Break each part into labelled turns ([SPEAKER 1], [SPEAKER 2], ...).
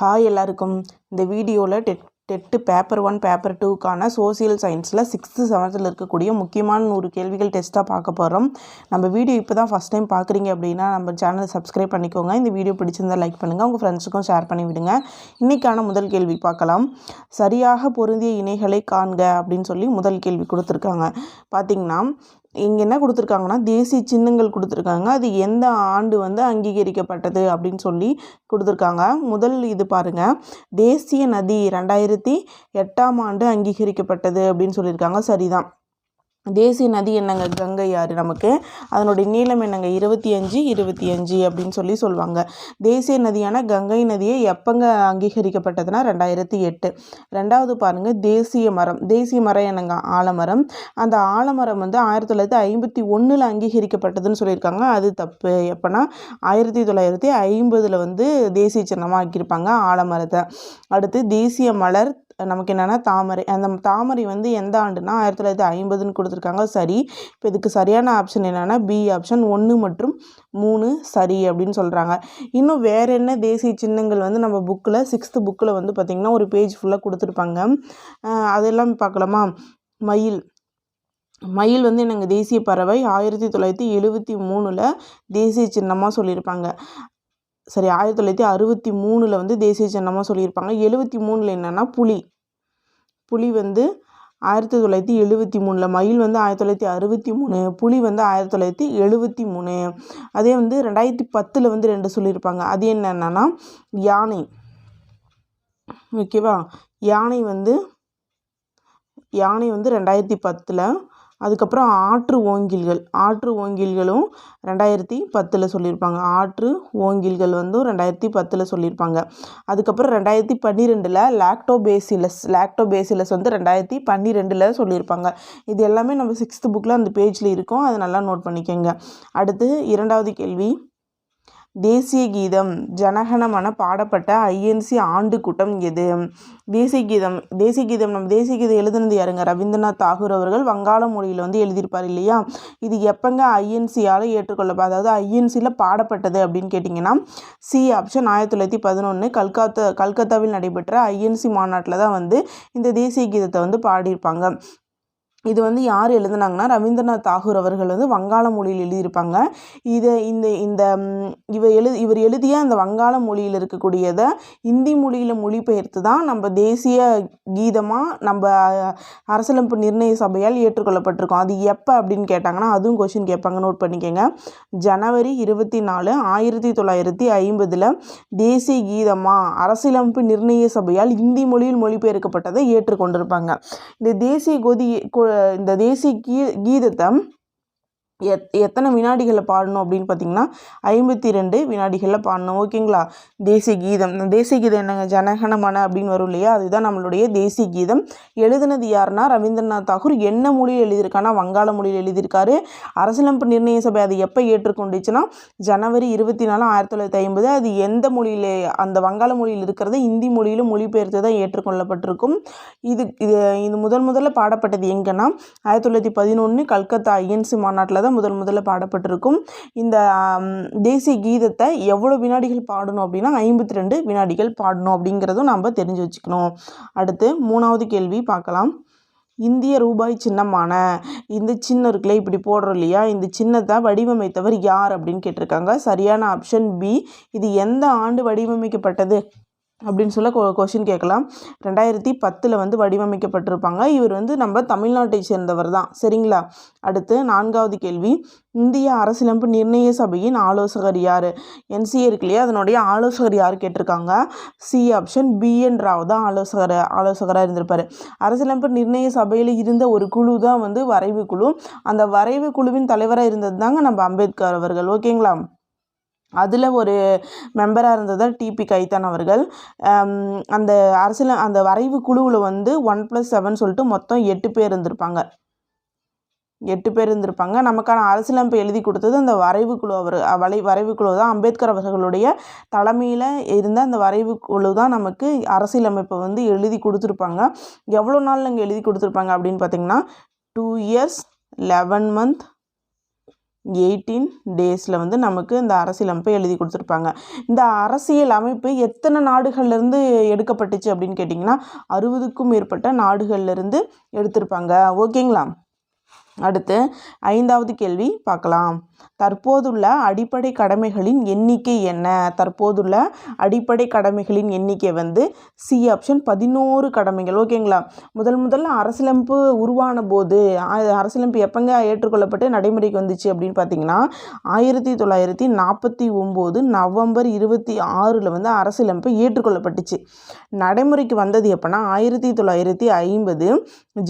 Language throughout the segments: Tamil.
[SPEAKER 1] ஹாய் எல்லாருக்கும். இந்த வீடியோவில் டெட்டு பேப்பர் 1 பேப்பர் 2க்கான சோசியல் சயின்ஸில் 6th 7th இருக்கக்கூடிய முக்கியமான 100 கேள்விகள் டெஸ்ட்டாக பார்க்க போகிறோம். நம்ம வீடியோ இப்போ தான் ஃபஸ்ட் டைம் பார்க்குறீங்க அப்படின்னா நம்ம சேனலை சப்ஸ்கிரைப் பண்ணிக்கோங்க. இந்த வீடியோ பிடிச்சிருந்தால் லைக் பண்ணுங்கள், உங்கள் ஃப்ரெண்ட்ஸுக்கும் ஷேர் பண்ணி விடுங்க. இன்றைக்கான முதல் கேள்வி பார்க்கலாம். சரியாக பொருந்திய இணைகளை காண்க அப்படின்னு சொல்லி முதல் கேள்வி கொடுத்துருக்காங்க. பார்த்திங்கன்னா இங்கே என்ன கொடுத்துருக்காங்கன்னா தேசிய சின்னங்கள் கொடுத்துருக்காங்க. அது எந்த ஆண்டு அங்கீகரிக்கப்பட்டது அப்படின்னு சொல்லி கொடுத்துருக்காங்க. முதல் இது பாருங்கள், தேசிய நதி 2008ஆம் ஆண்டு அங்கீகரிக்கப்பட்டது அப்படின்னு சொல்லியிருக்காங்க. சரிதான். தேசிய நதி என்னங்க? கங்கை ஆறு. நமக்கு அதனுடைய நீளம் என்னங்க? 25 அப்படின்னு சொல்லுவாங்க. தேசிய நதியான கங்கை நதியை எப்போங்க அங்கீகரிக்கப்பட்டதுன்னா 2008. ரெண்டாவது பாருங்கள், தேசிய மரம். தேசிய மரம் என்னங்க? ஆலமரம். அந்த ஆலமரம் 1951 அங்கீகரிக்கப்பட்டதுன்னு சொல்லியிருக்காங்க. அது தப்பு. எப்போனா 1950 தேசிய சின்னமாக ஆக்கியிருப்பாங்க ஆலமரத்தை. அடுத்து தேசிய மலர் நமக்கு என்னென்னா தாமரை. அந்த தாமரை எந்த ஆண்டுனா 1950 கொடுத்துருக்காங்க. சரி. இப்போ இதுக்கு சரியான ஆப்ஷன் என்னென்னா பி ஆப்ஷன் 1 மற்றும் 3 சரி அப்படின்னு சொல்கிறாங்க. இன்னும் வேறு என்ன தேசிய சின்னங்கள் நம்ம புக்கில் 6th புக்கில் பார்த்திங்கன்னா ஒரு பேஜ் ஃபுல்லாக கொடுத்துருப்பாங்க. அதெல்லாம் பார்க்கலாமா? மயில். மயில் என்னங்க? தேசிய பறவை. 1973 தேசிய சின்னமாக சொல்லியிருப்பாங்க. சரி, 1963 தேசிய சின்னமாக சொல்லியிருப்பாங்க. 73 என்னென்னா புலி. புலி 1973. மயில் 1963, புலி 1973. அதே 2010 2 சொல்லியிருப்பாங்க. அது என்னென்னா யானை. ஓகேவா? யானை 2010. அதுக்கப்புறம் ஆற்று ஓங்கில்கள். ஆற்று ஓங்கில்களும் 2010 சொல்லியிருப்பாங்க. ஆற்று ஓங்கில்கள் 2010 சொல்லியிருப்பாங்க. அதுக்கப்புறம் 2012 லாக்டோபேசிலஸ் 2012 சொல்லியிருப்பாங்க. இது எல்லாமே நம்ம 6th புக்கில் அந்த பேஜில் இருக்கும். அதை நல்லா நோட் பண்ணிக்கோங்க. அடுத்து இரண்டாவது கேள்வி, தேசிய கீதம் ஜனகணமன பாடப்பட்ட ஐஎன்சி ஆண்டு கூட்டம் எது? தேசிய கீதம் நம்ம தேசிய கீதம் எழுதுனது யாருங்க? ரவீந்திரநாத் தாகூர் அவர்கள் வங்காள மொழியில் எழுதியிருப்பார் இல்லையா? இது எப்போங்க ஐஎன்சியால் அதாவது ஐஎன்சியில் பாடப்பட்டது அப்படின்னு கேட்டிங்கன்னா சி ஆப்ஷன் 1911 கல்கத்தாவில் நடைபெற்ற ஐஎன்சி மாநாட்டில் தான் இந்த தேசிய கீதத்தை பாடியிருப்பாங்க. இது யார் எழுதுனாங்கன்னா ரவீந்திரநாத் தாகூர் அவர்கள் வங்காள மொழியில் எழுதியிருப்பாங்க. இவர் எழுதிய அந்த வங்காள மொழியில் இருக்கக்கூடியதை இந்தி மொழியில் மொழிபெயர்த்து தான் நம்ம தேசிய கீதமாக நம்ம அரசியலமைப்பு நிர்ணய சபையால் ஏற்றுக்கொள்ளப்பட்டிருக்கோம். அது எப்போ அப்படின்னு கேட்டாங்கன்னா அதுவும் கொஷின் கேட்பாங்க. நோட் பண்ணிக்கோங்க. ஜனவரி 24, 1950 தேசிய கீதமாக அரசியலமைப்பு நிர்ணய சபையால் இந்தி மொழியில் மொழிபெயர்க்கப்பட்டதை ஏற்றுக்கொண்டிருப்பாங்க. இந்த தேசிய கீதத்தை எத்தனை வினாடிகளில் பாடணும் அப்படின்னு பார்த்தீங்கன்னா 52 வினாடிகளில் பாடணும். ஓகேங்களா? தேசிய கீதம் என்னங்க? ஜனகணமன அப்படின்னு வரும் இல்லையா? அதுதான் நம்மளுடைய தேசிய கீதம். எழுதுனது யாருன்னா ரவீந்திரநாத் தாகூர். என்ன மொழியில் எழுதியிருக்கானா வங்காள மொழியில் எழுதியிருக்காரு. அரசியலமைப்பு நிர்ணய சபை அது எப்போ ஏற்றுக்கொண்டுச்சுன்னா ஜனவரி 24, 1950. அது எந்த மொழியில்? அந்த வங்காள மொழியில் இருக்கிறது இந்தி மொழியில் மொழிபெயர்த்து தான் ஏற்றுக்கொள்ளப்பட்டிருக்கும். இது முதல்ல பாடப்பட்டது எங்கன்னா 1911 கல்கத்தா ஐஎன்சி மாநாட்டில் தான் முதல்ல பாடப்பட்டிருக்கும். இந்த தேசிய கீதத்தை எவ்வளோ வினாடிகள் பாடணும் அப்படின்னா 52 வினாடிகள் பாடணும் அப்படிங்கிறதும் நம்ம தெரிஞ்சு வச்சுக்கணும். அடுத்து மூணாவது கேள்வி பார்க்கலாம். இந்திய ரூபாய் சின்னமான இந்த சின்னம் இருக்குல்ல, இப்படி போடுறோம் இல்லையா? இந்த சின்னத்தை வடிவமைத்தவர் யார் அப்படின்னு கேட்டிருக்காங்க. சரியான ஆப்ஷன் பி. இது எந்த ஆண்டு வடிவமைக்கப்பட்டது அப்படின்னு சொல்ல கொஷின் கேட்கலாம். 2010 வடிவமைக்கப்பட்டிருப்பாங்க. இவர் நம்ம தமிழ்நாட்டை சேர்ந்தவர் தான். சரிங்களா? அடுத்து நான்காவது கேள்வி, இந்திய அரசியலமைப்பு நிர்ணய சபையின் ஆலோசகர் யார்? என்சிஏ இருக்கு இல்லையா? அதனுடைய ஆலோசகர் யார் கேட்டிருக்காங்க. சி ஆப்ஷன் BN ராவ் தான் ஆலோசகராக இருந்திருப்பார். அரசியலமைப்பு நிர்ணய சபையில் இருந்த ஒரு குழு தான் வரைவு குழு. அந்த வரைவு குழுவின் தலைவராக இருந்தது தாங்க நம்ம அம்பேத்கர் அவர்கள். ஓகேங்களா? அதில் ஒரு மெம்பராக இருந்தது டிபி கைத்தான் அவர்கள். அந்த வரைவு குழுவில் 1+7 சொல்லிட்டு மொத்தம் 8 பேர் இருந்திருப்பாங்க. 8 பேர் இருந்திருப்பாங்க. நமக்கான அரசியலமைப்பை எழுதி கொடுத்தது அந்த வரைவு குழு. வரைவு குழு தான் அம்பேத்கர் அவர்களுடைய தலைமையில் இருந்த அந்த வரைவு குழு தான் நமக்கு அரசியலமைப்பை எழுதி கொடுத்துருப்பாங்க. எவ்வளோ நாள் அங்கே எழுதி கொடுத்துருப்பாங்க அப்படின்னு பார்த்தீங்கன்னா 2 years 11 months 18 டேஸில் வந்து நமக்கு இந்த அரசியலமைப்பை எழுதி கொடுத்துருப்பாங்க. இந்த அரசியல் அமைப்பு எத்தனை நாடுகள்லேருந்து எடுக்கப்பட்டுச்சு அப்படின்னு கேட்டிங்கன்னா 60க்கும் மேற்பட்ட நாடுகள்லேருந்து எடுத்திருப்பாங்க. ஓகேங்களா? அடுத்து 5வது கேள்வி பார்க்கலாம். தற்போதுள்ள அடிப்படை கடமைகளின் எண்ணிக்கை என்ன? தற்போதுள்ள அடிப்படை கடமைகளின் எண்ணிக்கை வந்து சி ஆப்ஷன் 11 கடமைகள். ஓகேங்களா? முதல்ல அரசியலமைப்பு உருவான போது அரசியலமைப்பு எப்பங்க ஏற்றுக்கொள்ளப்பட்டு நடைமுறைக்கு வந்துச்சு அப்படின்னு பார்த்தீங்கன்னா 1949 நவம்பர் 26 வந்து அரசியலமைப்பு ஏற்றுக்கொள்ளப்பட்டுச்சு. நடைமுறைக்கு வந்தது எப்போனா 1950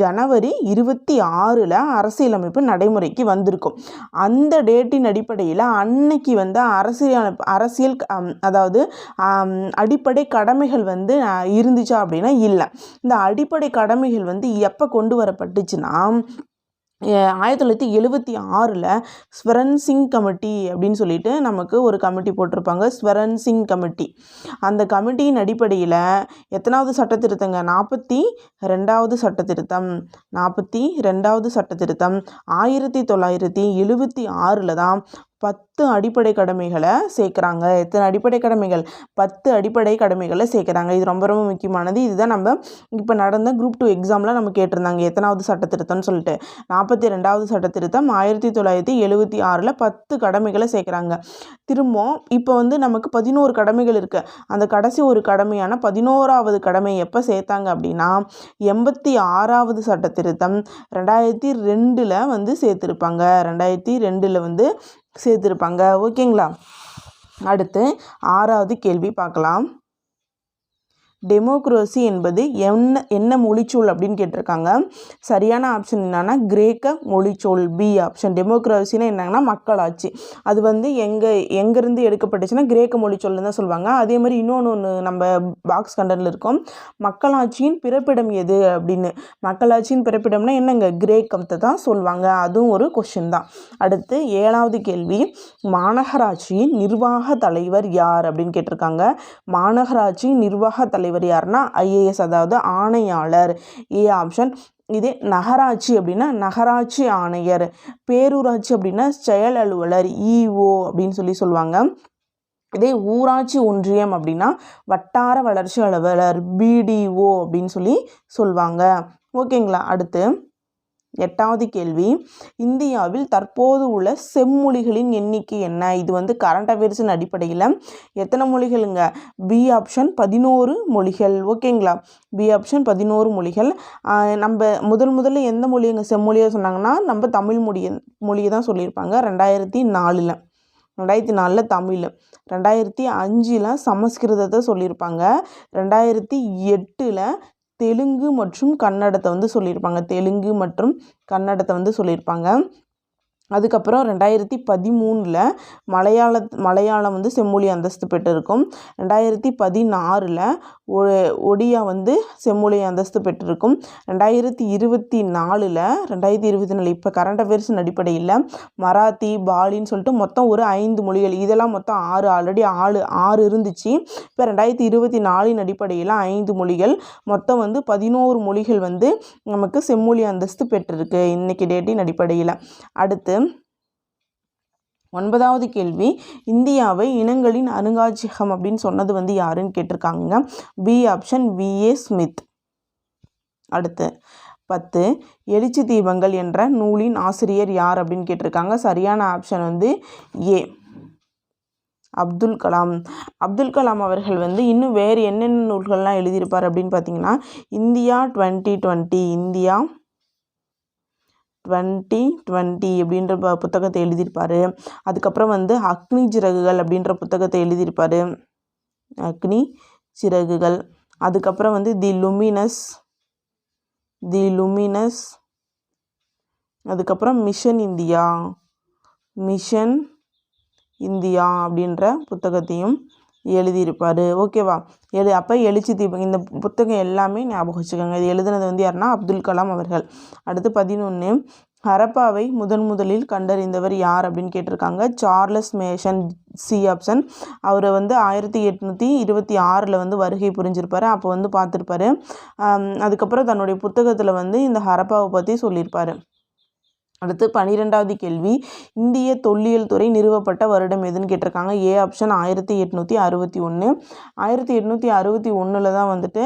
[SPEAKER 1] ஜனவரி 26 அரசியலமைப்பு நடைமுறைக்கு வந்திருக்கும். அந்த டேட்டின் அடிப்படையில் அன்னைக்கு வந்து அரசியல் அதாவது அடிப்படை கடமைகள் வந்து இருந்துச்சா அப்படின்னா இல்லை. இந்த அடிப்படை கடமைகள் வந்து எப்போ கொண்டு வரப்பட்டுச்சுன்னா 1976 ஸ்வரன் சிங் கமிட்டி அப்படின்னு சொல்லிட்டு நமக்கு ஒரு கமிட்டி போட்டிருப்பாங்க, ஸ்வரன் சிங் கமிட்டி. அந்த கமிட்டியின் அடிப்படையில் எத்தனாவது சட்ட திருத்தங்க? 42வது சட்ட திருத்தம். 42வது சட்ட திருத்தம் 1976 தான் 10 அடிப்படை கடமைகளை சேர்க்குறாங்க. எத்தனை அடிப்படை கடமைகள்? 10 அடிப்படை கடமைகளை சேர்க்குறாங்க. இது ரொம்ப ரொம்ப முக்கியமானது. இதுதான் நம்ம இப்போ நடந்த குரூப் 2 எக்ஸாமில் நம்ம கேட்டிருந்தாங்க எத்தனாவது சட்ட திருத்தம்னு சொல்லிட்டு. 42வது சட்ட திருத்தம் 1976 10 கடமைகளை சேர்க்குறாங்க. திரும்பவும் இப்போ வந்து நமக்கு 11 கடமைகள் இருக்குது. அந்த கடைசி ஒரு கடமையான 11வது கடமை எப்போ சேர்த்தாங்க அப்படின்னா 86வது சட்ட திருத்தம் 2002 வந்து சேர்த்துருப்பாங்க. 2002 வந்து சேர்த்துருப்பாங்க. ஓகேங்களா? அடுத்து 6வது கேள்வி பார்க்கலாம். டெமோக்ரஸி என்பது என்ன மொழிச்சொல் அப்படின்னு கேட்டிருக்காங்க. சரியான ஆப்ஷன் என்னன்னா கிரேக்க மொழிச்சொல், பி ஆப்ஷன். டெமோக்ரஸின்னா என்னங்கன்னா மக்களாட்சி. அது வந்து எங்கேருந்து எடுக்கப்பட்டுச்சுன்னா கிரேக்க மொழிச்சொல்னு தான் சொல்லுவாங்க. அதே மாதிரி இன்னொன்று நம்ம பாக்ஸ் கண்டனில் இருக்கும், மக்களாட்சியின் பிறப்பிடம் எது அப்படின்னு. மக்களாட்சியின் பிறப்பிடம்னா என்னங்க? கிரேக்கத்தை தான் சொல்லுவாங்க. அதுவும் ஒரு கொஷின் தான். அடுத்து 7வது கேள்வி, மாநகராட்சியின் நிர்வாக தலைவர் யார் அப்படின்னு கேட்டிருக்காங்க. மாநகராட்சியின் நிர்வாக தலைவர் யாருன்னா IAS, அதாவது ஆணையாளர், ஏ ஆப்ஷன். இதே நகராட்சி அப்படின்னா நகராட்சி ஆணையர், பேரூராட்சி அப்படின்னா செயல் அலுவலர், EO அப்படின்னு சொல்லுவாங்க. இதே ஊராட்சி ஒன்றியம் அப்படின்னா வட்டார வளர்ச்சி அலுவலர், BDO அப்படின்னு சொல்லுவாங்க. ஓகேங்களா? அடுத்து 8வது கேள்வி, இந்தியாவில் தற்போது உள்ள செம்மொழிகளின் எண்ணிக்கை என்ன? இது வந்து கரண்ட் அஃபேர்ஸின் அடிப்படையில் எத்தனை மொழிகளுங்க? பி ஆப்ஷன் 11 மொழிகள். ஓகேங்களா? பி ஆப்ஷன் 11 மொழிகள். நம்ம முதல்ல எந்த மொழிங்க செம்மொழியாக சொன்னாங்கன்னா நம்ம தமிழ் மொழியை தான் சொல்லியிருப்பாங்க. 2004 தமிழ், 2005 சமஸ்கிருதத்தை சொல்லியிருப்பாங்க, 2008 தெலுங்கு மற்றும் கன்னடத்தை வந்து சொல்லியிருப்பாங்க. அதுக்கப்புறம் 2013 மலையாளம் வந்து செம்மொழி அந்தஸ்து பெற்றிருக்கும். 2016 ஒடியா வந்து செம்மொழி அந்தஸ்து பெற்றிருக்கும். 2024 இப்போ கரண்ட் அஃபேர்ஸின் அடிப்படையில் மராத்தி, பாலின்னு சொல்லிட்டு மொத்தம் ஒரு 5 மொழிகள். இதெல்லாம் மொத்தம் 6, ஆல்ரெடி 6 இருந்துச்சு. இப்போ 2024 அடிப்படையில் 5 மொழிகள், மொத்தம் வந்து 11 மொழிகள் வந்து நமக்கு செம்மொழி அந்தஸ்து பெற்றிருக்கு இன்னைக்கு டேட்டின் அடிப்படையில். அடுத்து 9வது கேள்வி, இந்தியாவை இனங்களின் அருங்காட்சியகம் அப்படின்னு சொன்னது வந்து யாருன்னு கேட்டிருக்காங்க. B option VA Smith. அடுத்து 10 எழுச்சி தீபங்கள் என்ற நூலின் ஆசிரியர் யார் அப்படின்னு கேட்டிருக்காங்க. சரியான ஆப்ஷன் வந்து ஏ அப்துல் கலாம். அப்துல் கலாம் அவர்கள் வந்து இன்னும் வேறு என்னென்ன நூல்கள்லாம் எழுதியிருப்பார் அப்படின்னு பார்த்தீங்கன்னா இந்தியா 2020 அப்படின்ற புத்தகத்தை எழுதியிருப்பார். அதுக்கப்புறம் வந்து அக்னி சிறகுகள் அப்படின்ற புத்தகத்தை எழுதியிருப்பார். அக்னி சிறகுகள். அதுக்கப்புறம் வந்து தி லுமினஸ். அதுக்கப்புறம் மிஷன் இந்தியா அப்படின்ற புத்தகத்தையும் எழுதியிருப்பார். ஓகேவா? அப்போ எழுச்சி தீபம் இந்த புத்தகம் எல்லாமே ஞாபகம் வச்சுக்கோங்க. இது எழுதுனது வந்து யாருன்னா அப்துல் கலாம் அவர்கள். அடுத்து 11 ஹரப்பாவை முதலில் கண்டறிந்தவர் யார் அப்படின்னு கேட்டிருக்காங்க. Charles Masson, C option. அவர் வந்து 1826 வந்து வருகை புரிஞ்சிருப்பார். அப்போ வந்து பார்த்துருப்பாரு. அதுக்கப்புறம் தன்னுடைய புத்தகத்தில் வந்து இந்த ஹரப்பாவை பற்றி சொல்லியிருப்பார். அடுத்து 12வது கேள்வி, இந்திய தொல்லியல் துறை நிறுவப்பட்ட வருடம் எதுன்னு கேட்டிருக்காங்க. A option 1861. 1861 தான் வந்துட்டு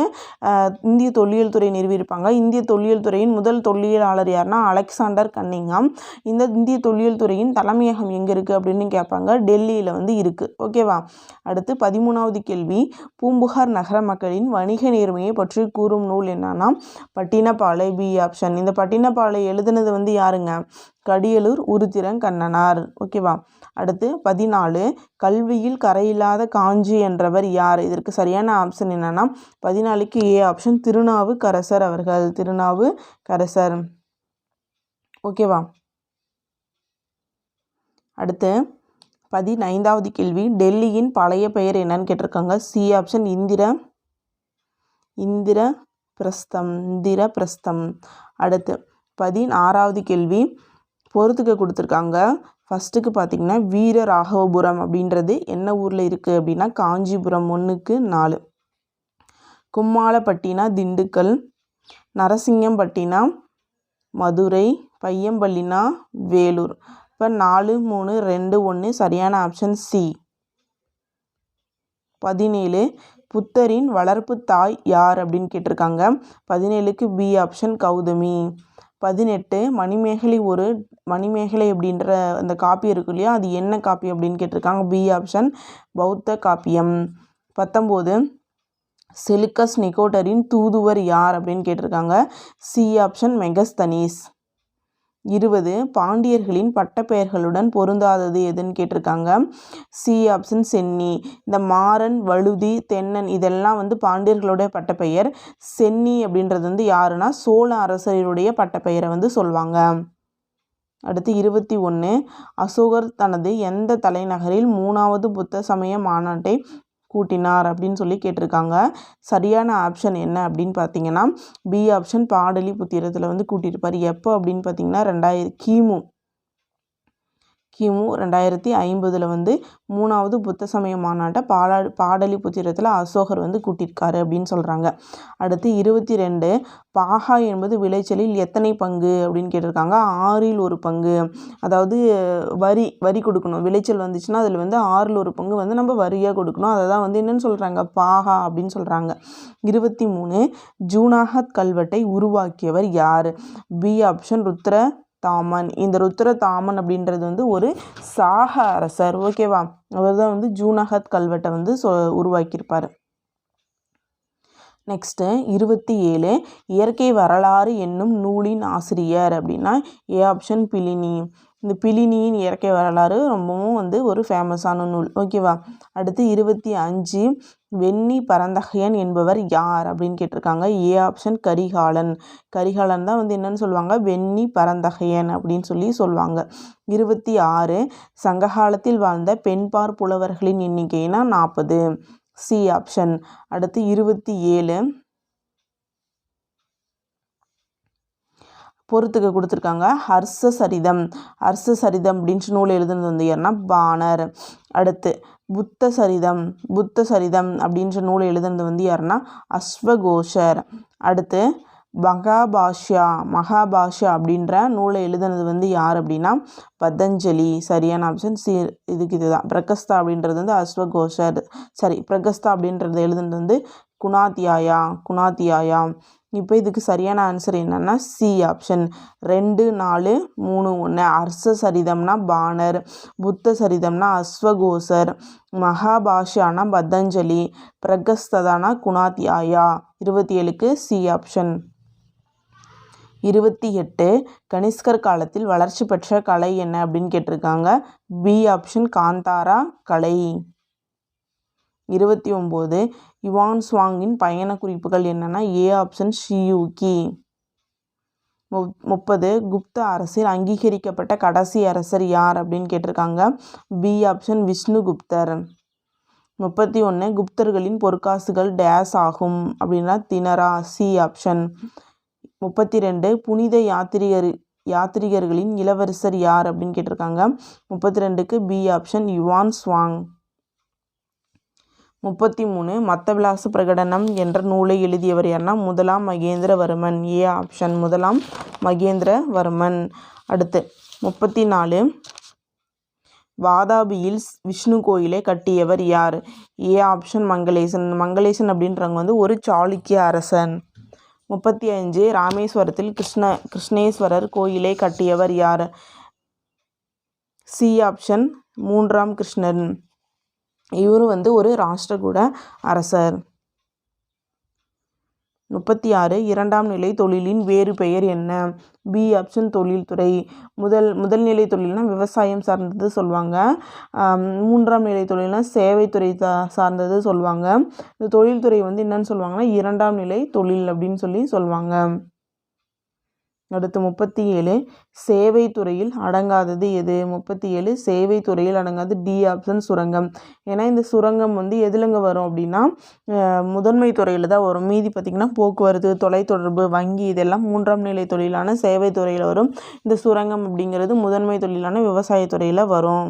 [SPEAKER 1] இந்திய தொல்லியல் துறை நிறுவியிருப்பாங்க. இந்திய தொல்லியல் துறையின் முதல் தொல்லியலாளர் யாருன்னா அலெக்சாண்டர் கன்னிங்ஹாம். இந்த இந்திய தொல்லியல் துறையின் தலைமையகம் எங்கே இருக்குது அப்படின்னு கேட்பாங்க. டெல்லியில் வந்து இருக்குது. ஓகேவா. அடுத்து 13வது கேள்வி, பூம்புகார் நகர மக்களின் வணிக நேர்மையை பற்றி கூறும் நூல் என்னன்னா பட்டினப்பாலை. B option. இந்த பட்டினப்பாலை எழுதுனது வந்து யாருங்க? கடியலூர் உருத்திரங்கண்ணனார். ஓகேவா. அடுத்து 14, கல்வியில் கரையில்லாத காஞ்சி என்றவர் யார்? இதற்கு சரியான ஆப்ஷன் என்னன்னா 14க்கு ஏ ஆப்ஷன், திருநாவுக்கரசர் அவர்கள். திருநாவுக்கரசர். ஓகேவா. அடுத்து 15வது கேள்வி, டெல்லியின் பழைய பெயர் என்னன்னு கேட்டிருக்காங்க. C option, Indraprastham. அடுத்து 16வது கேள்வி, பொறுத்துக்க கொடுத்துருக்காங்க. ஃபஸ்ட்டுக்கு பார்த்திங்கன்னா வீரராகவபுரம் அப்படின்றது என்ன ஊரில் இருக்குது அப்படின்னா காஞ்சிபுரம். 1க்கு 4. கும்மாளப்பட்டினா திண்டுக்கல், நரசிங்கம்பட்டினா மதுரை, பையம்பள்ளினா வேலூர். இப்போ 4, 3, 2, 1 சரியான ஆப்ஷன் சி. 17, புத்தரின் வளர்ப்பு தாய் யார் அப்படின்னு கேட்டிருக்காங்க. 17க்கு பி ஆப்ஷன், கௌதமி. 18, மணிமேகலை அப்படின்ற அந்த காப்பி இருக்கு இல்லையா, அது என்ன காப்பி அப்படின்னு கேட்டிருக்காங்க. பி ஆப்ஷன், பௌத்த காப்பியம். 19, செலுக்கஸ் நிகோட்டரின் தூதுவர் யார் அப்படின்னு கேட்டிருக்காங்க. C option, Megasthenes. 20, பாண்டியர்களின் பட்டப்பெயர்களுடன் பொருந்தாதது எதுன்னு கேட்டிருக்காங்க. சி ஆப்ஷன், சென்னி. இந்த மாறன், வழுதி, தென்னன் இதெல்லாம் வந்து பாண்டியர்களுடைய பட்டப்பெயர். சென்னி அப்படின்றது வந்து யாருன்னா சோழ அரசருடைய பட்டப்பெயரை வந்து சொல்லுவாங்க. அடுத்து 21, அசோகர் தனது எந்த தலைநகரில் 3வது புத்த சமய மாநாட்டை கூட்டினார் அப்படின்னு சொல்லி கேட்டிருக்காங்க. சரியான ஆப்ஷன் என்ன அப்படின்னு பார்த்தீங்கன்னா பி ஆப்ஷன், பாடலிபுத்திரத்தில் வந்து கூட்டியிருப்பார். எப்போ அப்படின்னு பார்த்தீங்கன்னா கிமு 2050 வந்து 3வது புத்த சமய மாநாட்டை பாடலிபுத்திரத்தில் அசோகர் வந்து கூட்டியிருக்காரு அப்படின்னு சொல்கிறாங்க. அடுத்து 22, பாகா என்பது விளைச்சலில் எத்தனை பங்கு அப்படின்னு கேட்டிருக்காங்க. 6ல் 1 பங்கு. அதாவது வரி கொடுக்கணும். விளைச்சல் வந்துச்சுன்னா அதில் வந்து 6ல் 1 பங்கு வந்து நம்ம வரியாக கொடுக்கணும். அதை தான் வந்து என்னென்னு சொல்கிறாங்க, பாகா அப்படின்னு சொல்கிறாங்க. 23, ஜூனாகத் கல்வெட்டை உருவாக்கியவர் யார்? B option, Rudradaman. இந்த ருத்ரதாமன் அப்படின்றது வந்து ஒரு சாக அரசர். ஓகேவா. அவர் தான் வந்து ஜூனாகத் கல்வெட்டை வந்து உருவாக்கியிருப்பார். நெக்ஸ்ட்டு 27, இயற்கை வரலாறு என்னும் நூலின் ஆசிரியர் அப்படின்னா ஏ ஆப்ஷன், பிலினி. இந்த பிலினியின் இயற்கை வரலாறு ரொம்பவும் வந்து ஒரு ஃபேமஸான நூல். ஓகேவா. அடுத்து 25, வெண்ணி பரந்தகையன் என்பவர் யார் அப்படின்னு கேட்டிருக்காங்க. A option, Karikalan. கரிகாலன் தான் வந்து என்னன்னு சொல்லுவாங்க, வெண்ணி பரந்தகையன் அப்படின்னு சொல்லி சொல்லுவாங்க. 26, சங்ககாலத்தில் வாழ்ந்த பெண்பார் புலவர்களின் எண்ணிக்கைனா 40. C option. அடுத்து 27, பொறுத்துக்க கொடுத்துருக்காங்க. ஹர்ஷசரிதம் அப்படின்னு நூல் எழுதுனது வந்து யாருன்னா பாணர். அடுத்து புத்த சரிதம் அப்படின்ற நூலை எழுதுனது வந்து யாருன்னா அஸ்வகோஷர். அடுத்து மகாபாஷ்யா அப்படின்ற நூலை எழுதுனது வந்து யார் அப்படின்னா பதஞ்சலி. சரியான ஆப்ஷன் சி. இதுதான் பிரகஸ்தா அப்படின்றது வந்து அஸ்வகோஷர். பிரகஸ்தா அப்படின்றது எழுதுனது வந்து குணாத்தியாயா. இப்போ இதுக்கு சரியான ஆன்சர் என்னன்னா சி ஆப்ஷன், 2, 4, 3, 1. ஹர்ஷசரிதம்னா பாணர், புத்த சரிதம்னா அஸ்வகோசர், மகாபாஷ்யானா பதஞ்சலி, பிரகஸ்ததானா குணாத்தியாயா. 27க்கு சி ஆப்ஷன். 28, கனிஷ்கர் காலத்தில் வளர்ச்சி பெற்ற கலை என்ன அப்படின்னு கேட்டிருக்காங்க. பி ஆப்ஷன், காந்தாரா கலை. 29, யுவான் சுவாங்கின் பயண குறிப்புகள் என்னன்னா ஏ ஆப்ஷன், ஷியூகி. 30, குப்த அரசில் அங்கீகரிக்கப்பட்ட கடைசி அரசர் யார் அப்படின்னு கேட்டிருக்காங்க. B option, விஷ்ணுகுப்தர். 31, குப்தர்களின் பொற்காசுகள் டேஸ் ஆகும் அப்படின்னா தினரா. C option. 32, புனித யாத்திரிகர்களின் இளவரசர் யார் அப்படின்னு கேட்டிருக்காங்க. 32க்கு பி ஆப்ஷன், யுவான் சுவாங். 33, மத்தவிலாச பிரகடனம் என்ற நூலை எழுதியவர் யாருன்னா முதலாம் மகேந்திரவர்மன். ஏ ஆப்ஷன், முதலாம் மகேந்திரவர்மன். அடுத்து 34 வாதாபியில் விஷ்ணு கோயிலை கட்டியவர் யார்? A option Mangalesan. மங்களேசன் அப்படின்றவங்க வந்து ஒரு சாளுக்கிய அரசன். 35 ராமேஸ்வரத்தில் கிருஷ்ணேஸ்வரர் கோயிலை கட்டியவர் யார்? சி ஆப்ஷன் 3ஆம் கிருஷ்ணன். இவரு வந்து ஒரு ராஷ்டிரகூட அரசர். 36 இரண்டாம் நிலை தொழிலின் வேறு பெயர் என்ன? பி ஆப்ஷன் தொழில்துறை. முதல் நிலை தொழில்னா விவசாயம் சார்ந்தது சொல்லுவாங்க. 3ஆம் நிலை தொழில்னா சேவைத்துறை சார்ந்தது சொல்லுவாங்க. இந்த தொழில்துறை வந்து என்னன்னு சொல்லுவாங்கன்னா 2ஆம் நிலை தொழில் அப்படின்னு சொல்லுவாங்க. அடுத்து 37 சேவை துறையில் அடங்காதது எது? 37 சேவை துறையில் அடங்காது டி ஆப்ஷன் சுரங்கம். ஏன்னா இந்த சுரங்கம் வந்து எதுலங்க வரும் அப்படின்னா முதன்மை துறையில் தான் வரும். மீதி பார்த்திங்கன்னா போக்குவரத்து, தொலைத்தொடர்பு, வங்கி இதெல்லாம் 3ஆம் நிலை தொழிலான சேவை துறையில் வரும். இந்த சுரங்கம் அப்படிங்கிறது முதன்மை தொழிலான விவசாயத்துறையில் வரும்.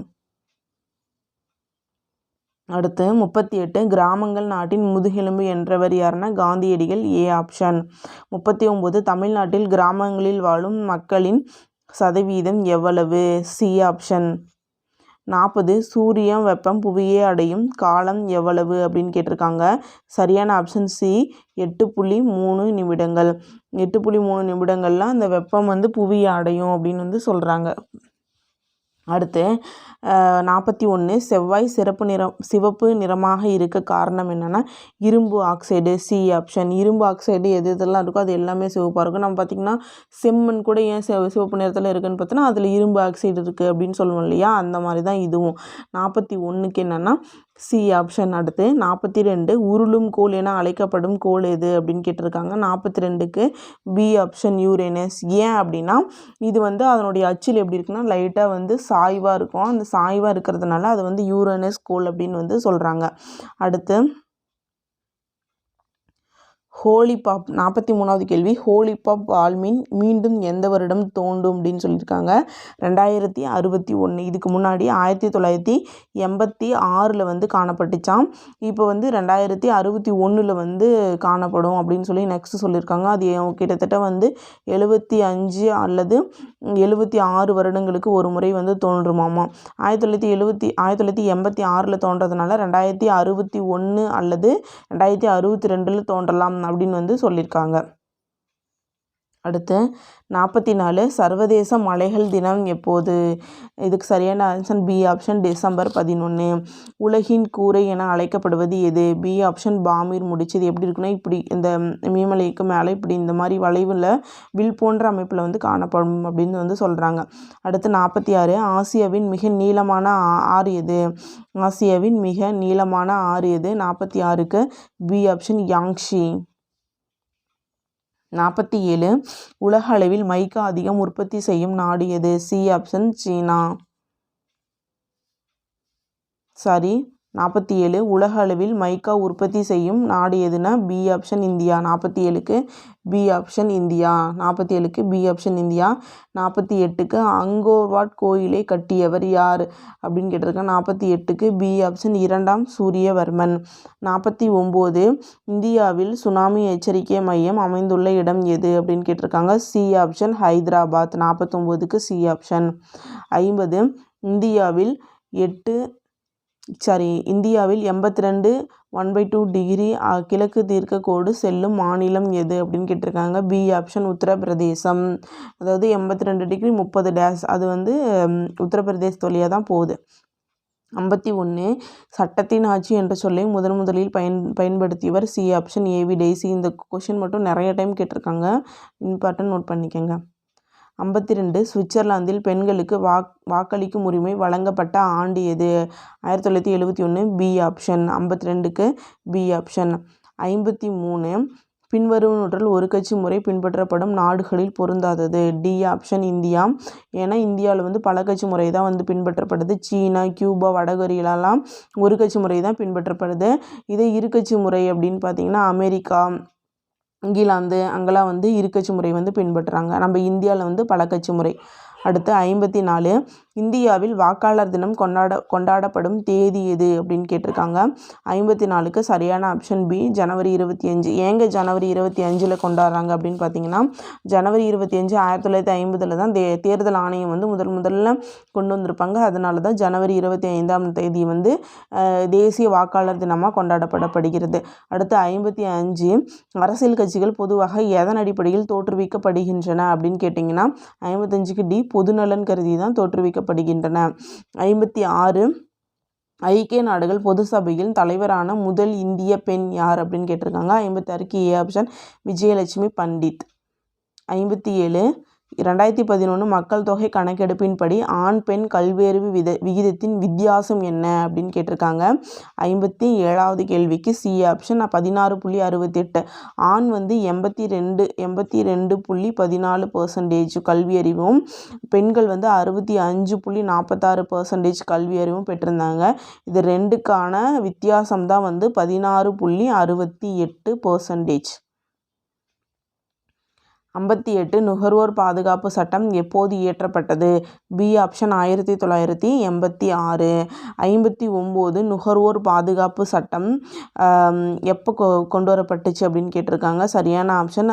[SPEAKER 1] அடுத்து 38 கிராமங்கள் நாட்டின் முதுகெலும்பு என்றவர் யாருன்னா காந்தியடிகள். A option. 39 தமிழ்நாட்டில் கிராமங்களில் வாழும் மக்களின் சதவீதம் எவ்வளவு? C option. 40 சூரிய வெப்பம் புவியை அடையும் காலம் எவ்வளவு அப்படின்னு கேட்டிருக்காங்க. சரியான ஆப்ஷன் சி 8.3 நிமிடங்கள். 8.3 நிமிடங்கள்லாம் அந்த வெப்பம் வந்து புவியை அடையும் அப்படின்னு வந்து சொல்கிறாங்க. அடுத்து 41 செவ்வாய் சிவப்பு நிறமாக இருக்க காரணம் என்னென்னா இரும்பு ஆக்சைடு. C option. இரும்பு ஆக்சைடு எது இதெல்லாம் இருக்கோ அது எல்லாமே சிவப்பாக இருக்கும். நம்ம பார்த்திங்கன்னா செம்மண் கூட ஏன் சிவப்பு நிறத்தில் இருக்குதுன்னு பார்த்தோன்னா அதில் இரும்பு ஆக்சைடு இருக்குது அப்படின்னு சொல்லுவோம் இல்லையா, அந்த மாதிரி தான் இதுவும். 41க்கு என்னென்னா சி ஆப்ஷன். அடுத்து 42 உருளும் கோள் என அழைக்கப்படும் கோள் எது அப்படின்னு கேட்டிருக்காங்க. 42க்கு பி ஆப்ஷன் யூரேனஸ். ஏன் அப்படின்னா இது வந்து அதனுடைய அச்சில் எப்படி இருக்குன்னா லைட்டாக வந்து சாய்வாக இருக்கும். அந்த சாய்வாக இருக்கிறதுனால அது வந்து யூரேனஸ் கோள் அப்படின்னு வந்து சொல்கிறாங்க. அடுத்து ஹோலிபாப் 43வது கேள்வி. ஹோலிபாப் வால்மீன் மீண்டும் எந்த வருடம் தோண்டும் அப்படின்னு சொல்லியிருக்காங்க. 2061. இதுக்கு முன்னாடி 1986 வந்து காணப்பட்டுச்சாம். இப்போ வந்து 2061 வந்து காணப்படும் அப்படின்னு சொல்லி நெக்ஸ்ட் சொல்லியிருக்காங்க. அது கிட்டத்தட்ட வந்து 75 அல்லது 76 வருடங்களுக்கு ஒரு முறை வந்து தோன்றுமாமா. 1986 தோன்றதுனால 2061 அல்லது 2062 தோன்றலாம் அப்படின்னு வந்து சொல்லியிருக்காங்க. அடுத்து 44 சர்வதேச மலைகள் தினம் எப்போது? இதுக்கு சரியான ஆன்சர் பி ஆப்ஷன் டிசம்பர் 11. உலகின் கூரை என அழைக்கப்படுவது எது? பி ஆப்ஷன் பாமீர் முடிச்சு. இது எப்படி இருக்குன்னா இப்படி இந்த இமயமலைக்கு மேலே இப்படி இந்த மாதிரி வளைவில் வில் போன்ற அமைப்பில் வந்து காணப்படும் அப்படின்னு வந்து சொல்கிறாங்க. அடுத்து 46 ஆசியாவின் மிக நீளமான ஆறு எது? ஆசியாவின் மிக நீளமான ஆறு எது? 46க்கு பி ஆப்ஷன் யாங்ஷி. 47 உலக அளவில் மைக்கா அதிகம் உற்பத்தி செய்யும் நாடு எது? சி ஆப்ஷன் சீனா. 47 உலக அளவில் மைக்கா உற்பத்தி செய்யும் நாடு எதுனா பி ஆப்ஷன் இந்தியா. 47க்கு பி ஆப்ஷன் இந்தியா. 47க்கு பி ஆப்ஷன் இந்தியா. 48க்கு அங்கோர்வாட் கோயிலை கட்டியவர் யார் அப்படின்னு கேட்டிருக்கேன். 48க்கு பி ஆப்ஷன் 2ஆம் சூரியவர்மன். 49 இந்தியாவில் சுனாமி எச்சரிக்கை மையம் அமைந்துள்ள இடம் எது அப்படின்னு கேட்டிருக்காங்க. C option Hyderabad. 49க்கு சி ஆப்ஷன். 50 இந்தியாவில் 82 1/2 டிகிரி கிழக்கு தீர்க்க கோடு செல்லும் மாநிலம் எது அப்படின்னு கேட்டிருக்காங்க. B option Uttar Pradesh. அதாவது 82 டிகிரி 30 டேஷ் அது வந்து உத்தரப்பிரதேச வழியாக தான் போகுது. 51 சட்டத்தின் ஆட்சி என்ற சொல்லை முதலில் பயன்படுத்தியவர். C option AV Daisy. இந்த கொஷின் மட்டும் நிறைய டைம் கேட்டிருக்காங்க, இம்பார்ட்டன்ட் நோட் பண்ணிக்கோங்க. 52 சுவிட்சர்லாந்தில் பெண்களுக்கு வாக்களிக்கும் உரிமை வழங்கப்பட்ட ஆண்டு எது? 1971 பி ஆப்ஷன். 52க்கு பி ஆப்ஷன். 53 பின்வருவனவற்றில் ஒரு கட்சி முறை பின்பற்றப்படும் நாடுகளில் பொருந்தாதது. D option India. ஏன்னா இந்தியாவில் வந்து பல கட்சி முறை தான் வந்து பின்பற்றப்படுது. சீனா, கியூபா, வடகொரியாலாம் ஒரு கட்சி முறை தான் பின்பற்றப்படுது. இதே இரு கட்சி முறை அப்படின்னு பார்த்தீங்கன்னா அமெரிக்கா, இங்கிலாந்து அங்கெல்லாம் வந்து இருக்கட்சி முறை வந்து பின்பற்றுறாங்க. நம்ம இந்தியாவில் வந்து பல கட்சி முறை. அடுத்து 54 இந்தியாவில் வாக்காளர் தினம் கொண்டாடப்படும் தேதி எது அப்படின்னு கேட்டிருக்காங்க. 54க்கு சரியான ஆப்ஷன் பி, ஜனவரி 25. ஏங்க ஜனவரி 25 கொண்டாடுறாங்க அப்படின்னு பார்த்தீங்கன்னா, ஜனவரி 25 1950 தான் தேர்தல் ஆணையம் வந்து முதல்ல கொண்டு வந்திருப்பாங்க. அதனால தான் ஜனவரி 25ஆம் தேதி வந்து தேசிய வாக்காளர் தினமாக கொண்டாடப்படுகிறது. அடுத்து 55, அரசியல் கட்சிகள் பொதுவாக எதன் அடிப்படையில் தோற்றுவிக்கப்படுகின்றன அப்படின்னு கேட்டிங்கன்னா, 55க்கு டி, பொதுநலன் கருதி தான் தோற்றுவிக்கப்படுகின்றன. 56, ஐக்கிய நாடுகள் பொது சபையில் தலைவரான முதல் இந்திய பெண் யார் அப்படின்னு கேட்டிருக்காங்க. 56க்கு ஏ ஆப்ஷன் விஜயலட்சுமி பண்டிட். 57, 2011 மக்கள் தொகை கணக்கெடுப்பின்படி ஆண் பெண் கல்வியறிவு விகிதத்தின் வித்தியாசம் என்ன அப்படின்னு கேட்டிருக்காங்க. 57வது கேள்விக்கு சி ஆப்ஷன் 16.68. ஆண் வந்து 82.14% கல்வியறிவும், பெண்கள் வந்து 65.46% கல்வியறிவும் பெற்றிருந்தாங்க. இது ரெண்டுக்கான வித்தியாசம் தான் வந்து 16.68%. 58, நுகர்வோர் பாதுகாப்பு சட்டம் எப்போது இயற்றப்பட்டது? B option 1986. 59, நுகர்வோர் பாதுகாப்பு சட்டம் எப்போ கொண்டு வரப்பட்டுச்சு அப்படின்னு கேட்டிருக்காங்க. சரியான ஆப்ஷன்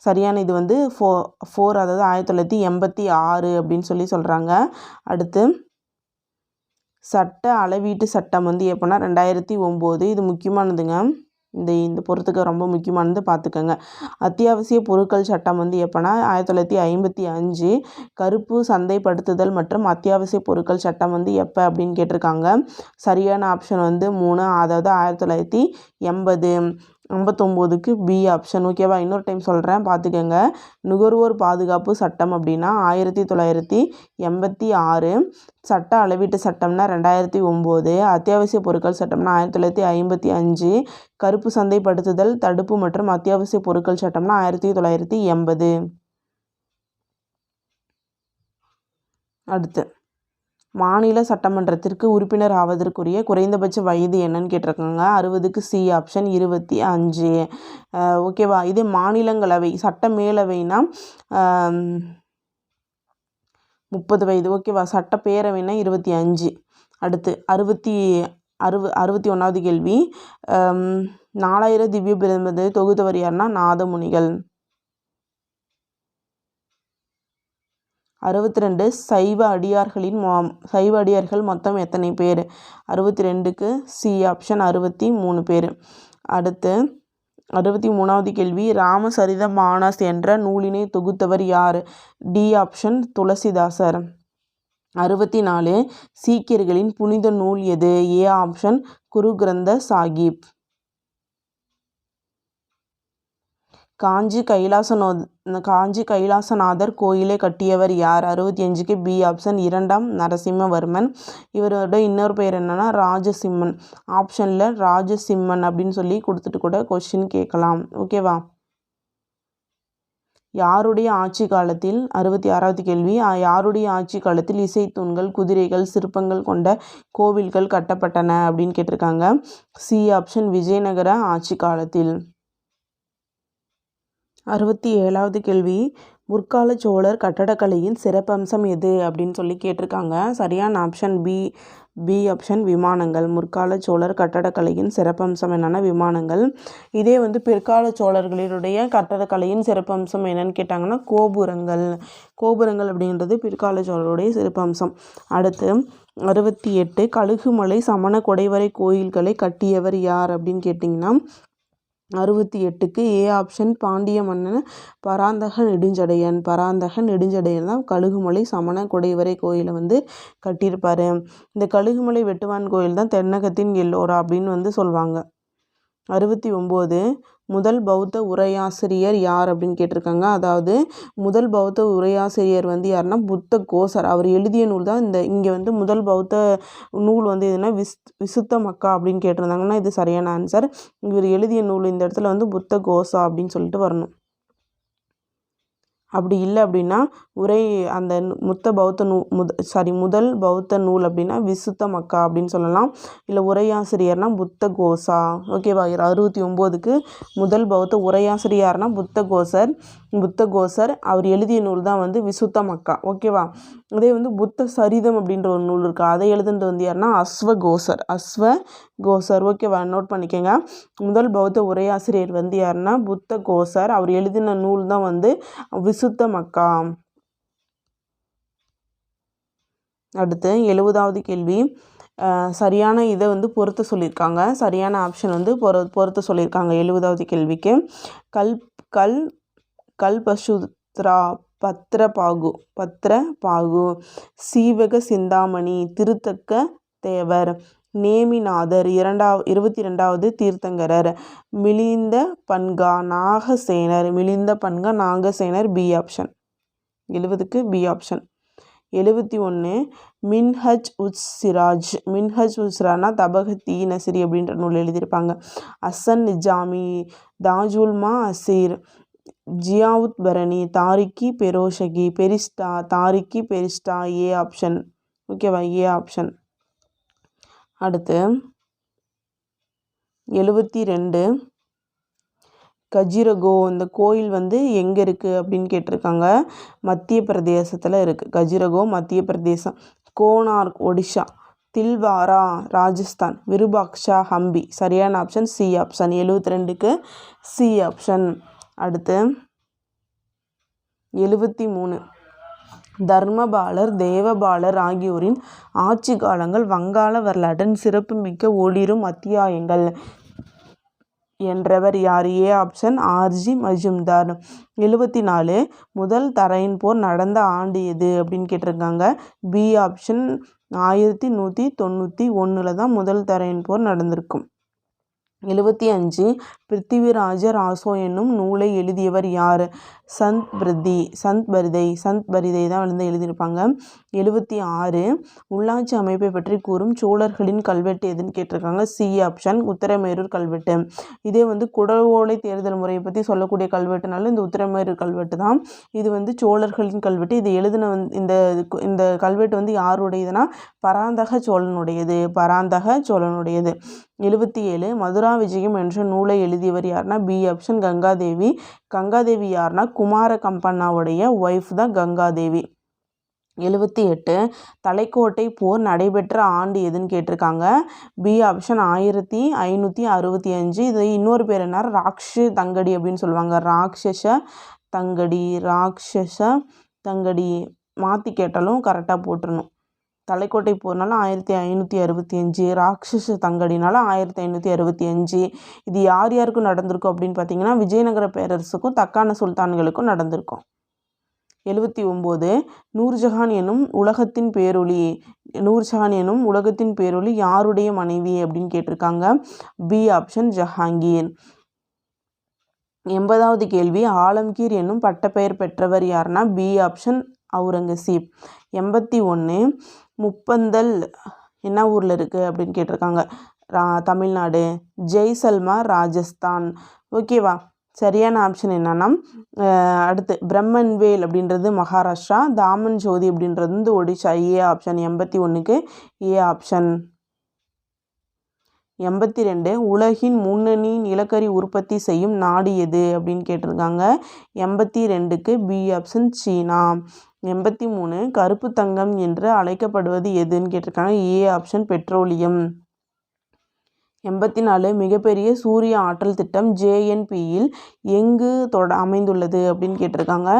[SPEAKER 1] சரியான இது வந்து 4, அதாவது 1986 அப்படின்னு சொல்கிறாங்க. அடுத்து சட்ட அளவீட்டு சட்டம் வந்து எப்போனா 2009. இது முக்கியமானதுங்க. இந்த பொறுத்துக்கு ரொம்ப முக்கியமானது பார்த்துக்கோங்க. அத்தியாவசிய பொருட்கள் சட்டம் வந்து எப்போனா 1955. கருப்பு சந்தைப்படுத்துதல் மற்றும் அத்தியாவசிய பொருட்கள் சட்டம் வந்து எப்போ அப்படின்னு கேட்டிருக்காங்க. சரியான ஆப்ஷன் வந்து 3, அதாவது 1980. 59க்கு பி ஆப்ஷன். ஓகேவா, இன்னொரு டைம் சொல்கிறேன் பார்த்துக்கோங்க. நுகர்வோர் பாதுகாப்பு சட்டம் அப்படின்னா 1986. சட்ட அளவீட்டு சட்டம்னா 2009. அத்தியாவசிய பொருட்கள் சட்டம்னா 1955. கருப்பு சந்தைப்படுத்துதல், தடுப்பு மற்றும் அத்தியாவசிய பொருட்கள் சட்டம்னா 1980. அடுத்து மாநில சட்டமன்றத்திற்கு உறுப்பினர் ஆவதற்குரிய குறைந்தபட்ச வயது என்னன்னு கேட்டிருக்காங்க. 60க்கு சி ஆப்ஷன் 25. ஓகேவா, இது மாநிலங்களவை. சட்டமேலவைனா 30 வயது. ஓகேவா, சட்டப்பேரவைனா 25. அடுத்து 61வது கேள்வி. 4000 திவ்ய பிரபந்தத்தை தொகுத்தவர் யாருன்னா நாதமுனிகள். 62, சைவ அடியார்கள் மொத்தம் எத்தனை பேர்? 62க்கு சி ஆப்ஷன் 63 பேர். அடுத்து 63வது கேள்வி. ராமசரிதமானஸ் என்ற நூலினை தொகுத்தவர் யார்? D option துளசிதாசர். 64, சீக்கியர்களின் புனித நூல் எது? A option Guru Granth Sahib. காஞ்சி கைலாசநாதர் கோயிலை கட்டியவர் யார்? 65க்கு பி ஆப்ஷன் 2ஆம் நரசிம்மவர்மன். இவரோட இன்னொரு பெயர் என்னன்னா ராஜசிம்மன். ஆப்ஷனில் ராஜசிம்மன் அப்படின்னு சொல்லி கொடுத்துட்டு கூட கொஸ்டின் கேட்கலாம். ஓகேவா, யாருடைய ஆட்சி காலத்தில் 66வது கேள்வி. யாருடைய ஆட்சி காலத்தில் இசைத்தூண்கள், குதிரைகள், சிற்பங்கள் கொண்ட கோவில்கள் கட்டப்பட்டன அப்படின்னு கேட்டிருக்காங்க. சி ஆப்ஷன் விஜயநகர ஆட்சி காலத்தில். 67வது கேள்வி. முற்கால சோழர் கட்டடக்கலையின் சிறப்பம்சம் எது அப்படின்னு சொல்லி கேட்டிருக்காங்க. சரியான ஆப்ஷன் பி ஆப்ஷன் விமானங்கள். முற்கால சோழர் கட்டடக்கலையின் சிறப்பம்சம் என்னென்னா விமானங்கள். இதே வந்து பிற்கால சோழர்களினுடைய கட்டடக்கலையின் சிறப்பம்சம் என்னன்னு கேட்டாங்கன்னா கோபுரங்கள் அப்படின்றது பிற்கால சோழருடைய சிறப்பம்சம். அடுத்து 68, கழுகுமலை சமண கொடைவரை கோயில்களை கட்டியவர் யார் அப்படின்னு கேட்டிங்கன்னா 68க்கு ஏ ஆப்ஷன் பாண்டிய மன்னன் பராந்தக நெடுஞ்சடையன் தான் கழுகுமலை சமண கொடைவரை கோயிலை வந்து கட்டியிருப்பார். இந்த கழுகுமலை வெட்டுவான் கோயில் தான் தென்னகத்தின் எல்லோரா அப்படின்னு வந்து சொல்லுவாங்க. 69, முதல் பௌத்த உரையாசிரியர் யார் அப்படின்னு கேட்டிருக்காங்க. அதாவது முதல் பௌத்த உரையாசிரியர் வந்து யாருன்னா புத்த கோசர். அவர் எழுதிய நூல் தான் இங்கே வந்து முதல் பௌத்த நூல் வந்து எதுனா விசுத்த மக்கா அப்படின்னு கேட்டிருந்தாங்கன்னா இது சரியான ஆன்சர். இவர் எழுதிய நூல் இந்த இடத்துல வந்து புத்த கோசா அப்படின்னு சொல்லிட்டு வரணும். அப்படி இல்லை அப்படின்னா அந்த முதல் பௌத்த நூல் அப்படின்னா விசுத்த மக்கா அப்படின்னு சொல்லலாம். இல்லை உரையாசிரியர்னா புத்த கோசா. ஓகேவா, 69க்கு முதல் பௌத்த உரையாசிரியர்னா புத்த கோசர். புத்தகோசர். அவர் எழுதிய நூல் தான் வந்து விசுத்தமக்கா. ஓகேவா. அதே வந்து புத்த சரிதம் அப்படின்ற ஒரு நூல் இருக்குது, அதை எழுதுனது வந்து யாருன்னா அஸ்வகோசர். ஓகேவா, நோட் பண்ணிக்கோங்க. முதல் பௌத்த உரையாசிரியர் வந்து யாருன்னா புத்தகோசர். அவர் எழுதின நூல் தான் வந்து விசுத்தமக்கா. அடுத்து 70வது கேள்வி. சரியான இதை வந்து பொறுத்து சொல்லியிருக்காங்க. சரியான ஆப்ஷன் வந்து பொறுத்து சொல்லியிருக்காங்க 70வது கேள்விக்கு. கல்பசூத்ரா, பத்ரபாகு, சீவக சிந்தாமணி, திருத்தக்க தேவர், நேமிநாதர், 22வது தீர்த்தங்கரர், மிலிந்த பன்கா நாகசேனர். B option. 70க்கு பி ஆப்ஷன். 71 மின்ஹஜ் உஸ் சிராஜ்னா தபகத்தி நசிரி அப்படின்ற நூல் எழுதியிருப்பாங்க. அசன் நிஜாமி, தாஜுல்மா அசீர், ஜியாவுத் பரணி, தாரிக்கி பெரிஸ்டா. A option. ஓகேவா, ஏ ஆப்ஷன். அடுத்து 72 கஜுரகோ, இந்த கோயில் வந்து எங்கே இருக்குது அப்படின்னு கேட்டிருக்காங்க. மத்திய பிரதேசத்தில் இருக்குது. கஜுரகோ மத்திய பிரதேசம். கோனார்க் ஒடிஷா, தில்வாரா ராஜஸ்தான், விருபாக்ஷா ஹம்பி. சரியான ஆப்ஷன் சி ஆப்ஷன். 72க்கு சி ஆப்ஷன். அடுத்து 73 தர்மபாலர், தேவபாலர் ஆகியோரின் ஆட்சி காலங்கள் வங்காள வரலாற்றின் சிறப்புமிக்க ஒளிரும் அத்தியாயங்கள் என்றவர் யார்? A option RJ Majumdar. 74 முதல் தரையின் போர் நடந்த ஆண்டு எது அப்படின்னு கேட்டிருக்காங்க. B option. 1191 தான் முதல் தரையின் போர் நடந்திருக்கும். 75 பிருத்திவிராஜ ராசோ என்னும் நூலை எழுதியவர் யார்? சந்த் பரிதை தான் வந்து எழுதியிருப்பாங்க. 76 உள்ளாட்சி அமைப்பை பற்றி கூறும் சோழர்களின் கல்வெட்டு எதுன்னு கேட்டிருக்காங்க. சி ஆப்ஷன் உத்தரமேரூர் கல்வெட்டு. இதே வந்து குடவோலை தேர்தல் முறையை பற்றி சொல்லக்கூடிய கல்வெட்டுனால இந்த உத்தரமேரூர் கல்வெட்டு தான். இது வந்து சோழர்களின் கல்வெட்டு. இது எழுதின இந்த கல்வெட்டு வந்து யாருடையதுன்னா பராந்தக சோழனுடையது. 77 மதுரா விஜயம் என்ற நூலை எழுதியவர் யாருன்னா பி ஆப்ஷன் கங்காதேவி யாருன்னா குமார கம்பண்ணாவுடைய ஒய்ஃப் தான் கங்காதேவி. 78 தலைக்கோட்டை போர் நடைபெற்ற ஆண்டு எதுன்னு கேட்டிருக்காங்க. B option 1565. இது இன்னொரு பேர் என்ன, ராக்ஷ தங்கடி அப்படின்னு சொல்லுவாங்க. ராட்சச தங்கடி மாற்றி கேட்டாலும் கரெக்டாக போட்டுருணும். தலைக்கோட்டை போர்னால 1565, ராட்சச தங்கடினால 1565. இது யார் யாருக்கும் நடந்திருக்கும் அப்படின்னு பார்த்தீங்கன்னா விஜயநகர பேரரசுக்கும் தக்கான சுல்தான்களுக்கும் நடந்திருக்கும். 79 நூர்ஜஹான் எனும் உலகத்தின் பேரொளி யாருடைய மனைவி அப்படின்னு கேட்டிருக்காங்க. B option Jahangir. 80வது கேள்வி. ஆலம்கீர் என்னும் பட்டப்பெயர் பெற்றவர் யாருன்னா பி ஆப்ஷன் அவுரங்கசீப். 81 முப்பந்தல் என்ன ஊரில் இருக்குது அப்படின்னு கேட்டிருக்காங்க. தமிழ்நாடு. ஜெய்சல்மார் ராஜஸ்தான். ஓகேவா. சரியான ஆப்ஷன் என்னன்னா அடுத்து பிரம்மன்வேல் அப்படின்றது மகாராஷ்டிரா, தாமன் ஜோதி அப்படின்றது வந்து ஒடிஷா. A option. 81க்கு ஏ ஆப்ஷன். 82 உலகின் முன்னணி நிலக்கரி உற்பத்தி செய்யும் நாடு எது அப்படின்னு கேட்டிருக்காங்க. 82க்கு பி ஆப்ஷன் சீனா. 83 கருப்பு தங்கம் என்று அழைக்கப்படுவது எதுன்னு கேட்டிருக்காங்க. A option petroleum. 84 மிகப்பெரிய சூரிய ஆற்றல் திட்டம் JNPயில் எங்கு அமைந்துள்ளது அப்படின்னு கேட்டிருக்காங்க.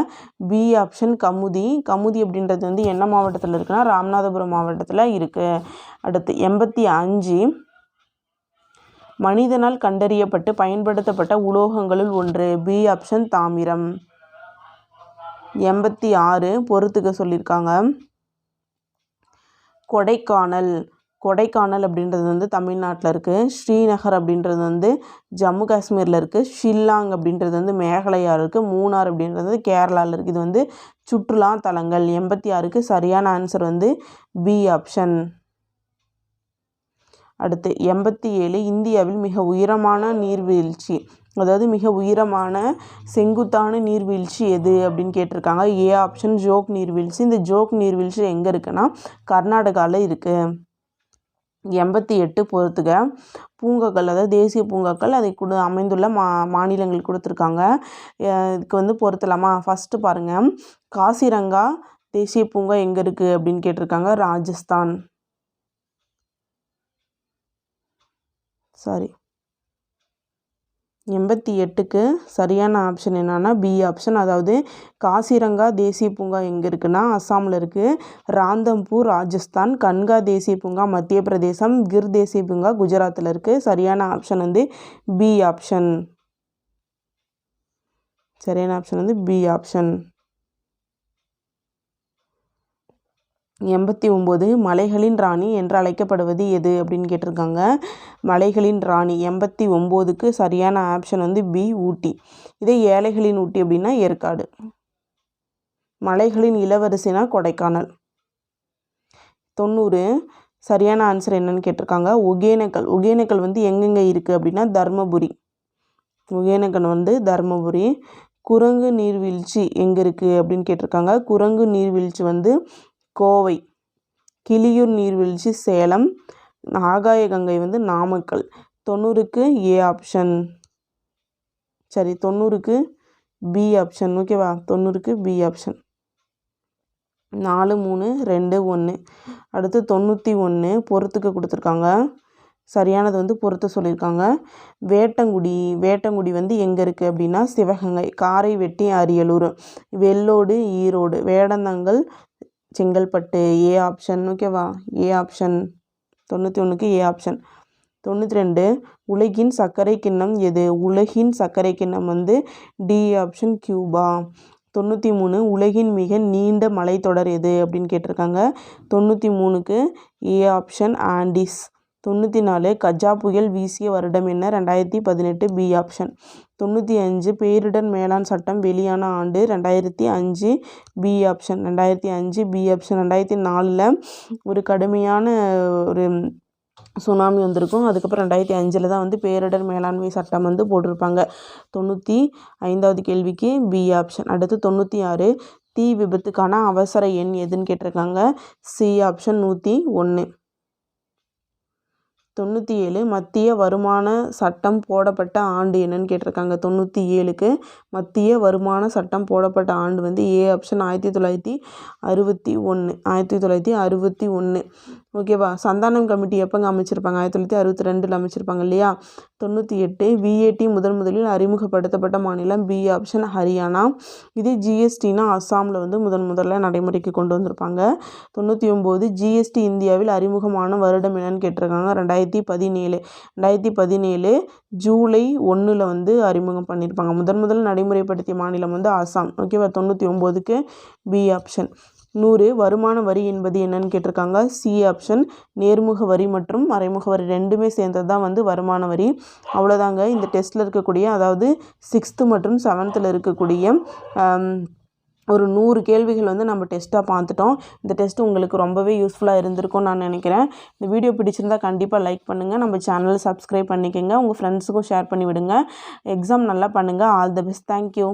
[SPEAKER 1] பி ஆப்ஷன் கமுதி அப்படின்றது வந்து என்ன மாவட்டத்தில் இருக்குன்னா ராமநாதபுரம் மாவட்டத்தில் இருக்குது. அடுத்து 85 மனிதனால் கண்டறியப்பட்டு பயன்படுத்தப்பட்ட உலோகங்களுள் ஒன்று. பி ஆப்ஷன் தாமிரம். 86 பொறுத்துக்க சொல்லியிருக்காங்க. கொடைக்கானல் அப்படின்றது வந்து தமிழ்நாட்டில் இருக்குது. ஸ்ரீநகர் அப்படின்றது வந்து ஜம்மு காஷ்மீரில் இருக்குது. ஷில்லாங் அப்படின்றது வந்து மேகாலயாவில் இருக்குது. மூணார் அப்படின்றது வந்து கேரளாவில் இருக்குது. இது வந்து சுற்றுலா தலங்கள். 86க்கு சரியான ஆன்சர் வந்து பி ஆப்ஷன். அடுத்து 87 இந்தியாவில் மிக உயரமான நீர்வீழ்ச்சி, அதாவது மிக உயரமான செங்குத்தான நீர்வீழ்ச்சி எது அப்படின்னு கேட்டிருக்காங்க. ஏ ஆப்ஷன் ஜோக் நீர்வீழ்ச்சி. இந்த ஜோக் நீர்வீழ்ச்சி எங்கே இருக்குன்னா கர்நாடகாவில் இருக்குது. 88 பொறுத்துக. பூங்காக்கள் அதாவது தேசிய பூங்காக்கள் அதை அமைந்துள்ள மாநிலங்கள் கொடுத்துருக்காங்க. இதுக்கு வந்து பொருத்தலாமா? ஃபஸ்ட்டு பாருங்கள், காசிரங்கா தேசிய பூங்கா எங்கே இருக்குது அப்படின்னு கேட்டிருக்காங்க. ராஜஸ்தான். சாரி, 88க்கு சரியான ஆப்ஷன் என்னன்னா பி ஆப்ஷன். அதாவது காசிரங்கா தேசிய பூங்கா எங்கே இருக்குன்னா அஸ்ஸாமில் இருக்குது. ராந்தம்பூர் ராஜஸ்தான். கன்கா தேசிய பூங்கா மத்திய பிரதேசம். கிர் தேசிய பூங்கா குஜராத்தில் இருக்குது. சரியான ஆப்ஷன் வந்து பி ஆப்ஷன். சரியான ஆப்ஷன் வந்து பி ஆப்ஷன். 89 மலைகளின் ராணி என்று அழைக்கப்படுவது எது அப்படின்னு கேட்டிருக்காங்க. மலைகளின் ராணி 89க்கு சரியான ஆப்ஷன் வந்து பி ஊட்டி. இதே ஏழைகளின் ஊட்டி அப்படின்னா ஏற்காடு. மலைகளின் இளவரசினா கொடைக்கானல். 90 சரியான ஆன்சர் என்னன்னு கேட்டிருக்காங்க. ஒகேனக்கல். ஒகேனக்கல் வந்து எங்கெங்கே இருக்குது அப்படின்னா தர்மபுரி. ஒகேனக்கல் வந்து தர்மபுரி. குரங்கு நீர்வீழ்ச்சி எங்கே இருக்குது அப்படின்னு கேட்டிருக்காங்க. குரங்கு நீர்வீழ்ச்சி வந்து கோவை. கிளியூர் நீர்வீழ்ச்சி சேலம். ஆகாய கங்கை வந்து நாமக்கல். 90க்கு A option. சரி, 90க்கு பி ஆப்ஷன். ஓகேவா? 90க்கு பி ஆப்ஷன். 4 3 2 1. அடுத்து 91 பொறுத்துக்க கொடுத்துருக்காங்க. சரியானது வந்து பொறுத்து சொல்லியிருக்காங்க. வேட்டங்குடி. வேட்டங்குடி வந்து எங்கே இருக்குது அப்படின்னா சிவகங்கை. காரைவெட்டி அரியலூர். வெள்ளோடு ஈரோடு. வேடந்தாங்கல் செங்கல்பட்டு. A option. ஓகேவா? A option. 91க்கு A option. 92 உலகின் சர்க்கரை கிண்ணம் எது? உலகின் சர்க்கரை கிண்ணம் வந்து டி ஆப்ஷன் கியூபா. 93 உலகின் மிக நீண்ட மலைத்தொடர் எது அப்படின்னு கேட்டிருக்காங்க. 93க்கு ஏ ஆப்ஷன் ஆண்டிஸ். 94 கஜா புயல் வீசிய வருடம் என்ன? 2018 பி ஆப்ஷன். 95 பேரிடர் மேலாண் சட்டம் வெளியான ஆண்டு 2005 பி ஆப்ஷன். 2005 B option. 2004 ஒரு கடுமையான ஒரு சுனாமி வந்திருக்கும். அதுக்கப்புறம் 2005 தான் வந்து பேரிடர் மேலாண்மை சட்டம் வந்து போட்டிருப்பாங்க. 95வது கேள்விக்கு பி ஆப்ஷன். அடுத்து 96 தீ விபத்துக்கான அவசர எண் எதுன்னு கேட்டிருக்காங்க. C option 101. 97 மத்திய வருமான சட்டம் போடப்பட்ட ஆண்டு என்னன்னு கேட்டிருக்காங்க. 97க்கு மத்திய வருமான சட்டம் போடப்பட்ட ஆண்டு வந்து ஏ ஆப்ஷன் 1961. 1961. ஓகேவா? சந்தானம் கமிட்டி எப்போங்க அமைச்சிருப்பாங்க? 1962 அமைச்சிருப்பாங்க இல்லையா? 98 விஏடி முதலில் அறிமுகப்படுத்தப்பட்ட மாநிலம் பி ஆப்ஷன் ஹரியானா. இது ஜிஎஸ்டினா அஸ்ஸாமில் வந்து முதல்ல நடைமுறைக்கு கொண்டு வந்திருப்பாங்க. 99 ஜிஎஸ்டி இந்தியாவில் அறிமுகமான வருடம் என்னன்னு கேட்டிருக்காங்க. 2017. 2017 ஜூலை 1 வந்து அறிமுகம் பண்ணியிருப்பாங்க. முதல் நடைமுறைப்படுத்திய மாநிலம் வந்து அஸ்ஸாம். ஓகேவா? 99க்கு பி ஆப்ஷன். 100 வருமான வரி என்பது என்னன்னு கேட்டிருக்காங்க. C option. நேர்முக வரி மற்றும் மறைமுக வரி ரெண்டுமே சேர்ந்தது தான் வந்து வருமான வரி. அவ்வளோதாங்க இந்த டெஸ்ட்டில் இருக்கக்கூடிய, அதாவது 6th மற்றும் 7th இருக்கக்கூடிய ஒரு 100 கேள்விகள் வந்து நம்ம டெஸ்ட்டாக பார்த்துட்டோம். இந்த டெஸ்ட் உங்களுக்கு ரொம்பவே யூஸ்ஃபுல்லாக இருந்திருக்கும்னு நான் நினைக்கிறேன். இந்த வீடியோ பிடிச்சிருந்தா கண்டிப்பாக லைக் பண்ணுங்கள். நம்ம சேனலை சப்ஸ்கிரைப் பண்ணிக்கோங்க. உங்கள் ஃப்ரெண்ட்ஸுக்கும் ஷேர் பண்ணி விடுங்க. எக்ஸாம் நல்லா பண்ணுங்கள். All the best. தேங்க்யூ.